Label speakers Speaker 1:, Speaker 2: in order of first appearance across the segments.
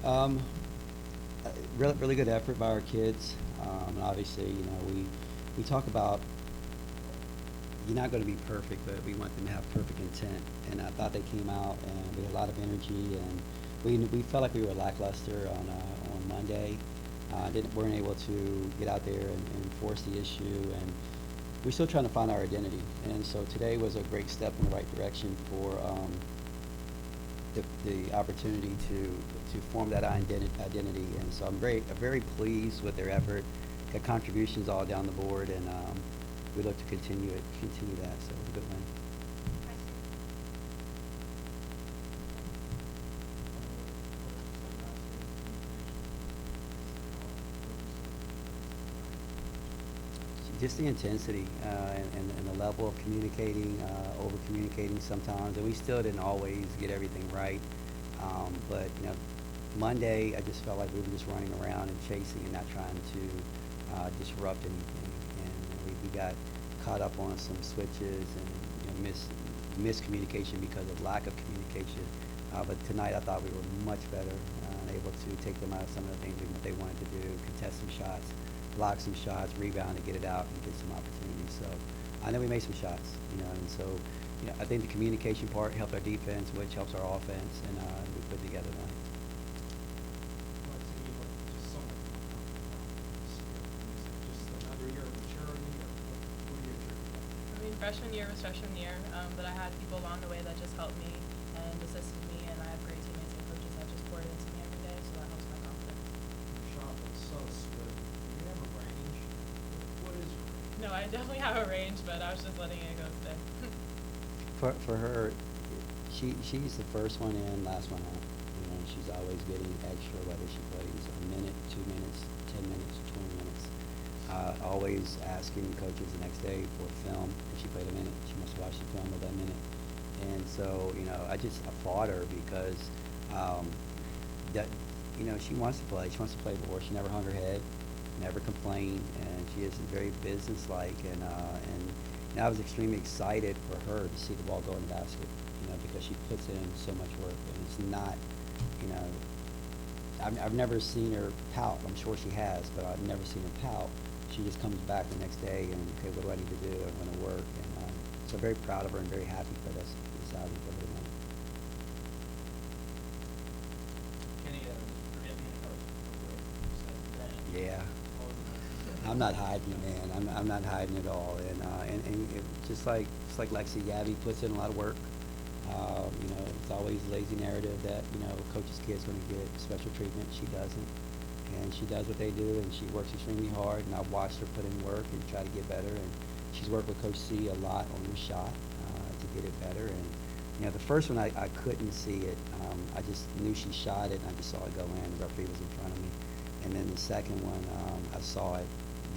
Speaker 1: Um, really good effort by our kids. And obviously, we talk about you're not going to be perfect, but we want them to have perfect intent. And I thought they came out and we had a lot of energy, and we felt like we were lackluster on Monday. Weren't able to get out there and force the issue, and we're still trying to find our identity. And so today was a great step in the right direction for the opportunity to form that identity. And so I'm very pleased with their effort. Got contributions all down the board, and we look to continue that. So it was a good win. Just the intensity and the level of communicating, over communicating sometimes, and we still didn't always get everything right. But Monday I just felt like we were just running around and chasing and not trying to disrupt anything, and we got caught up on some switches and miscommunication because of lack of communication. But tonight I thought we were much better, able to take them out of some of the things that they wanted to do, contest some shots, block some shots, rebound to get it out and get some opportunities. So I know we made some shots, and so I think the communication part helped our defense, which helps our offense, and we put together tonight.
Speaker 2: I mean, freshman year was freshman year, but I had people along the way that just helped me and assisted me, and I have great teammates and coaches that just poured into me every day, so that helps my confidence. No, I definitely have a range, but I was just letting it go today.
Speaker 1: For her, she's the first one in, last one out. She's always getting extra, whether she plays a minute, 2 minutes, 10 minutes, 20 minutes. Always asking coaches the next day for film. If she played a minute, she must watch the film of that minute. And so, I just applaud her because that she wants to play. She wants to play ball. She never hung her head, never complained, and she is very businesslike. And I was extremely excited for her to see the ball go in the basket, because she puts in so much work, and it's not, I've never seen her pout. I'm sure she has, but I've never seen her pout. She just comes back the next day and, okay, what do I need to do? I'm going to work. And so very proud of her and very happy for this outing for her tonight. Yeah. I'm not hiding it, man. I'm not hiding it all. And just like Lexi, Gabby puts in a lot of work. It's always a lazy narrative that, coach's kid's going to get special treatment. She doesn't. And she does what they do, and she works extremely hard. And I've watched her put in work and try to get better. And she's worked with Coach C a lot on her shot to get it better. And, the first one I couldn't see it. I just knew she shot it, and I just saw it go in. The referee was in front of me. And then the second one, I saw it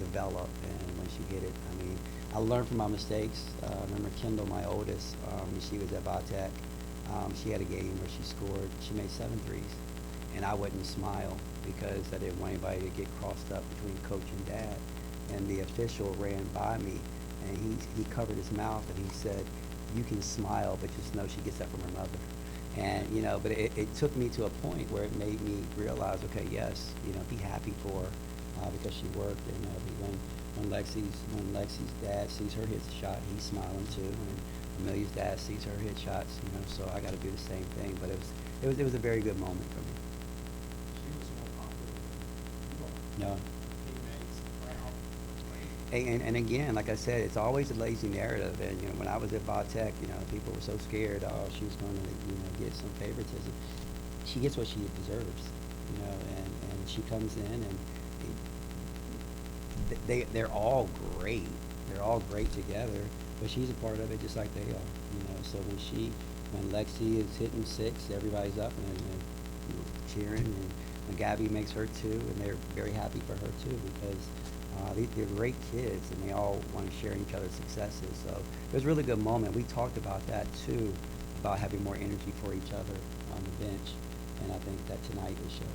Speaker 1: develop, and when she hit it, I learned from my mistakes. I remember Kendall, my oldest, when she was at Vatech, she had a game where she made 7 threes, and I wouldn't smile because I didn't want anybody to get crossed up between coach and dad. And the official ran by me, and he covered his mouth, and he said, "You can smile, but just know she gets that from her mother." And but it took me to a point where it made me realize, okay, yes, be happy for her because she worked. And when Lexi's dad sees her hit the shot, he's smiling too. And Amelia's dad sees her hit shots, so I got to do the same thing. But it was a very good moment for me. No. And again, like I said, it's always a lazy narrative. And when I was at Vatech, people were so scared. Oh, she was going to get some favoritism. She gets what she deserves, and she comes in, and they're all great. They're all great together, but she's a part of it just like they are. So when Lexi is hitting 6, everybody's up and cheering, and when Gabby makes her 2, and they're very happy for her too because. They're great kids, and they all want to share in each other's successes. So it was a really good moment. We talked about that too, about having more energy for each other on the bench, and I think that tonight it showed.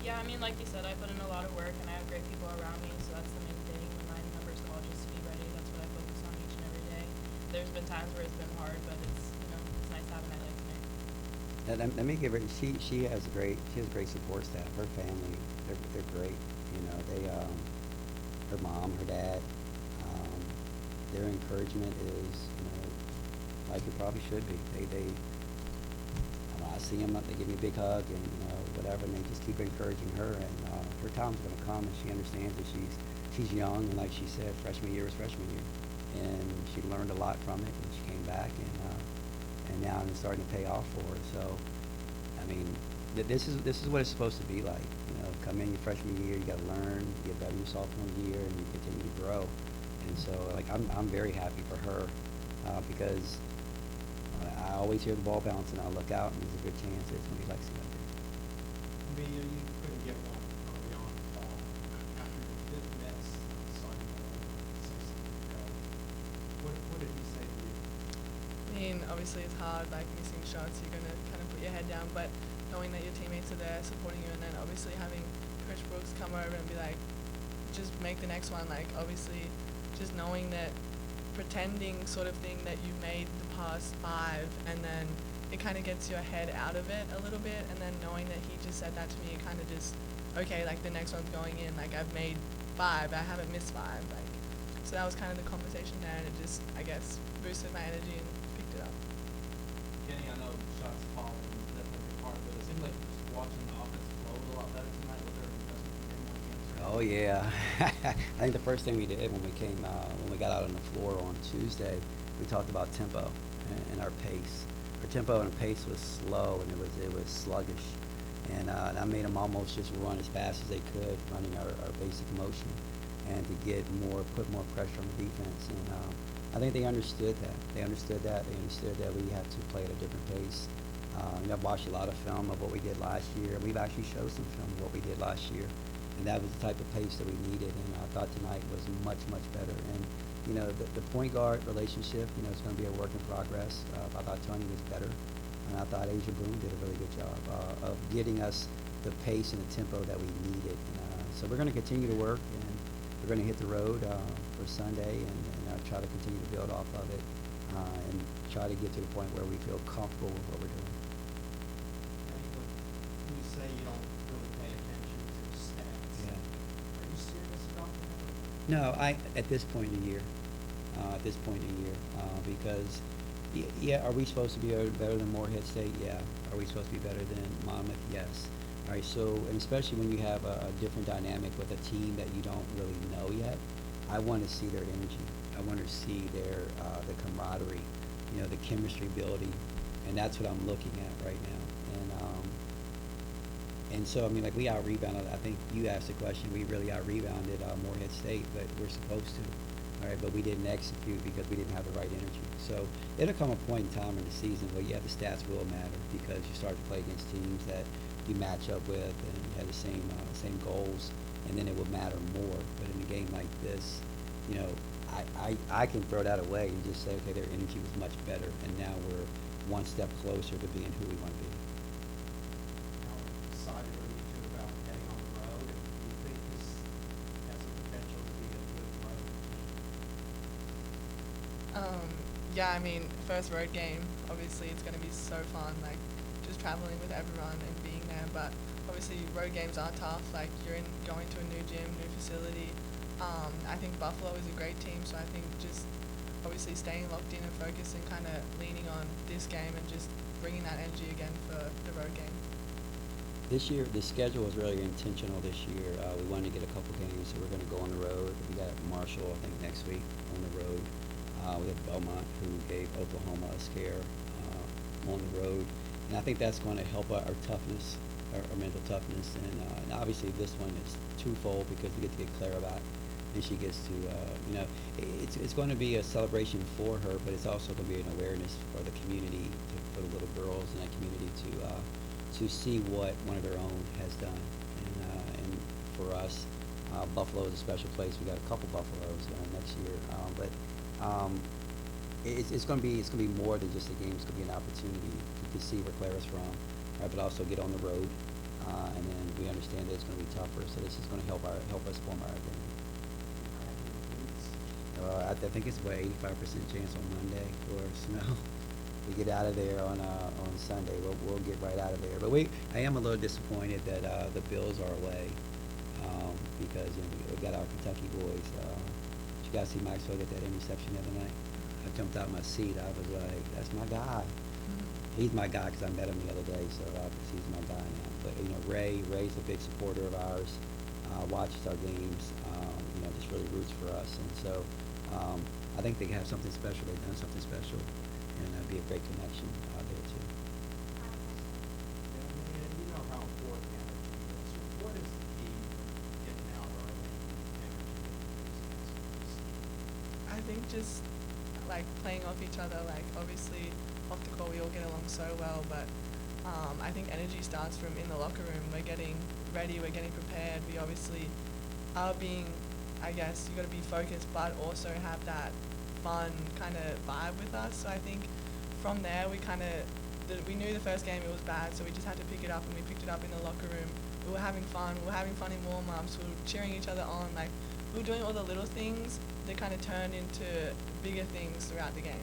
Speaker 2: Yeah, I mean, like you said, I put in a lot of work and I have great people around me, so that's the main thing. When my numbers call, just to be ready, that's what I focus on each and every day. There's been times where it's been hard, but it's nice to have a night like tonight.
Speaker 1: Let me give her. She has a great support staff. Her family, they're great. You know, her mom, her dad, um, their encouragement is, like it probably should be. I see them, they give me a big hug and whatever, and they just keep encouraging her. And her time's going to come, and she understands that she's young, and like she said, freshman year was freshman year, and she learned a lot from it, and she came back, and now it's starting to pay off for her. So, I mean, this is what it's supposed to be like. Come in your freshman year, you got to learn, you get better your sophomore year, and you continue to grow. And so, like, I'm very happy for her because I always hear the ball bounce, and I look out, and there's a good chance it's going to be Lexi up there.
Speaker 3: Amelia, you couldn't get one early on in the fall. After your fifth miss, saw you say something to coach. What did he say to you?
Speaker 4: I mean, obviously it's hard, like missing shots, you're going to kind of put your head down, but knowing that your teammates are there supporting you, and then obviously having Coach Brooks come over and be like, just make the next one, like obviously just knowing that pretending sort of thing that you made the past 5, and then it kind of gets your head out of it a little bit, and then knowing that he just said that to me, it kind of just, okay, like the next one's going in, like I've made 5, I haven't missed 5, like, so that was kind of the conversation there, and it just, I guess, boosted my energy and picked it up.
Speaker 3: Kenny, I know shots falling is definitely a part of it. It seemed like just watching the offense flow a lot better tonight. Was there an investment from game one against?
Speaker 1: Oh yeah, I think the first thing we did when we got out on the floor on Tuesday, we talked about tempo and our pace. Our tempo and pace was slow, and it was sluggish, and I made them almost just run as fast as they could, running our basic motion, and to put more pressure on the defense. And I think they understood that. They understood that we have to play at a different pace. I've watched a lot of film of what we did last year. We've actually showed some film of what we did last year, and that was the type of pace that we needed. And I thought tonight was much better. And the point guard relationship, it's going to be a work in progress. I thought Tony was better, and I thought Asia Boone did a really good job of getting us the pace and the tempo that we needed. So we're going to continue to work, and we're going to hit the road for Sunday, and try to continue to build off of it, and try to get to the point where we feel comfortable with what we're doing.
Speaker 3: When you say you don't really pay attention to the stats,
Speaker 1: Yeah.
Speaker 3: are you serious about that?
Speaker 1: No, at this point in the year, because are we supposed to be better than Morehead State? Yeah. Are we supposed to be better than Monmouth? Yes. All right. So, and especially when you have a different dynamic with a team that you don't really know yet, I want to see their energy. I want to see their the camaraderie, the chemistry building, and that's what I'm looking at right now. And so, I mean, like, we out-rebounded. I think you asked the question. We really out-rebounded Morehead State, but we're supposed to. All right, but we didn't execute because we didn't have the right energy. So it'll come a point in time in the season where, the stats will matter because you start to play against teams that you match up with and you have the same goals, and then it will matter more. But in a game like this, I can throw that away and just say, okay, their energy was much better, and now we're one step closer to being who we want to be.
Speaker 3: How excited are you two about getting on the road, and do you think this has the potential to be a good road team?
Speaker 4: Yeah, I mean, first road game, obviously it's going to be so fun, like just traveling with everyone and being there, but obviously road games are tough, like you're going to a new gym, new facility. I think Buffalo is a great team, so I think just obviously staying locked in and focused and kind of leaning on this game and just bringing that energy again for the road game.
Speaker 1: This year, the schedule was really intentional this year. We wanted to get a couple games, so we're going to go on the road. We got Marshall, I think, next week on the road. We have Belmont, who gave Oklahoma a scare on the road. And I think that's going to help our toughness, our mental toughness. And obviously this one is twofold because we get to get Clara back. And she gets to, it's going to be a celebration for her, but it's also going to be an awareness for the community, for the little girls in that community to see what one of their own has done. And for us, Buffalo is a special place. We got a couple Buffaloes next year, but it's going to be more than just a game. It's going to be an opportunity to see where Clara's from, right, but also get on the road And then we understand that it's going to be tougher, so this is going to help us form our identity. I think it's about 85% chance on Monday for snow. We get out of there on Sunday. We'll get right out of there. But I am a little disappointed that the Bills are away because we got our Kentucky boys. Did you guys see Maxwell get that interception the other night? I jumped out of my seat. I was like, "That's my guy." He's my guy because I met him the other day, so obviously he's my guy now. But Ray's a big supporter of ours. Watches our games. Just really roots for us, and so I think they have something special. They've done something special, and that'd be a great connection out there too.
Speaker 3: Yeah, and you know how important energy is. So what is the key to getting out early and energy in those aspects?
Speaker 4: I think just like playing off each other. Like obviously off the court we all get along so well, but I think energy starts from in the locker room. We're getting ready. We're getting prepared. We obviously are being, I guess, you got to be focused, but also have that fun kind of vibe with us. So I think from there we knew the first game it was bad, so we just had to pick it up, and we picked it up in the locker room. We were having fun. We were having fun in warm-ups. We were cheering each other on. Like we were doing all the little things that kind of turned into bigger things throughout the game.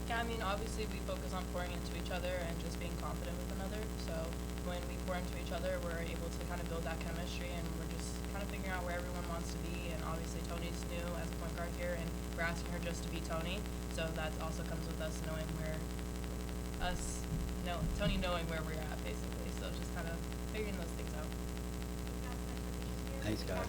Speaker 2: Yeah, I mean, obviously we focus on pouring into each other and just being confident with one another. So when we pour into each other, we're able to kind of build that chemistry, and we're just kind of figuring out where everyone wants to be. And obviously Tony's new as a point guard here, and we're asking her just to be Tony. So that also comes with us knowing Tony knowing where we're at, basically. So just kind of figuring those things out.
Speaker 1: Thanks, guys.